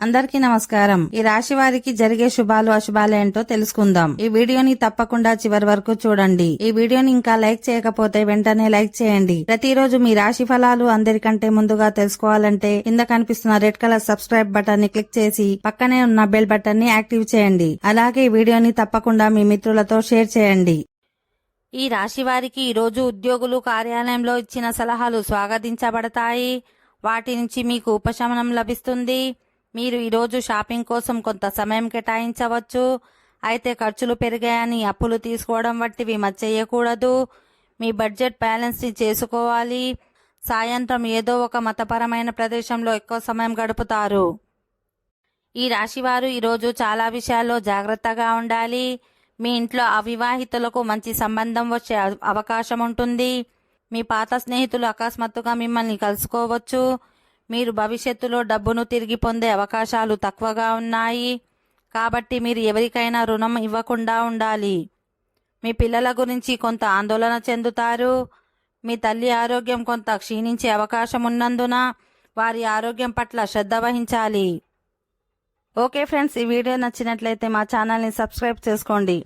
అందరికీ నమస్కారం. ఈ రాశి వారికి జరిగే శుభాలు అశుభాలు ఏంటో తెలుసుకుందాం. ఈ వీడియోని తప్పకుండా చివరి వరకు చూడండి. ఈ వీడియోని ఇంకా లైక్ చేయకపోతే వెంటనే లైక్ చేయండి. ప్రతిరోజు మీ రాశి ఫలాలు అందరికంటే ముందుగా తెలుసుకోవాలంటే కింద కనిపిస్తున్న రెడ్ కలర్ సబ్స్క్రైబ్ బటన్ ని క్లిక్ చేసి పక్కనే ఉన్న బెల్ బటన్ ని యాక్టివ్ చేయండి. అలాగే ఈ వీడియోని తప్పకుండా మీ మిత్రులతో షేర్ చేయండి. ఈ రాశి వారికి ఈరోజు ఉద్యోగులు కార్యాలయంలో ఇచ్చిన సలహాలు స్వాగతించబడతాయి. వాటి నుంచి మీకు ఉపశమనం లభిస్తుంది. మీరు ఈరోజు షాపింగ్ కోసం కొంత సమయం కేటాయించవచ్చు. అయితే ఖర్చులు పెరిగాయని అప్పులు తీసుకోవడం వంటివి చేయకూడదు. మీ బడ్జెట్ బ్యాలెన్స్ చేసుకోవాలి. సాయంత్రం ఏదో ఒక మతపరమైన ప్రదేశంలో ఎక్కువ సమయం గడుపుతారు. ఈ రాశివారు ఈరోజు చాలా విషయాల్లో జాగ్రత్తగా ఉండాలి. మీ ఇంట్లో అవివాహితులకు మంచి సంబంధం వచ్చే అవకాశం ఉంటుంది. మీ పాత స్నేహితులు అకస్మాత్తుగా మిమ్మల్ని కలుసుకోవచ్చు. మీరు భవిష్యత్తులో డబ్బును తిరిగి పొందే అవకాశాలు తక్కువగా ఉన్నాయి. కాబట్టి మీరు ఎవరికైనా రుణం ఇవ్వకుండా ఉండాలి. మీ పిల్లల గురించి కొంత ఆందోళన చెందుతారు. మీ తల్లి ఆరోగ్యం కొంత క్షీణించే అవకాశం ఉన్నందున వారి ఆరోగ్యం పట్ల శ్రద్ధ వహించాలి. ఓకే ఫ్రెండ్స్, ఈ వీడియో నచ్చినట్లయితే మా ఛానల్ని సబ్స్క్రైబ్ చేసుకోండి.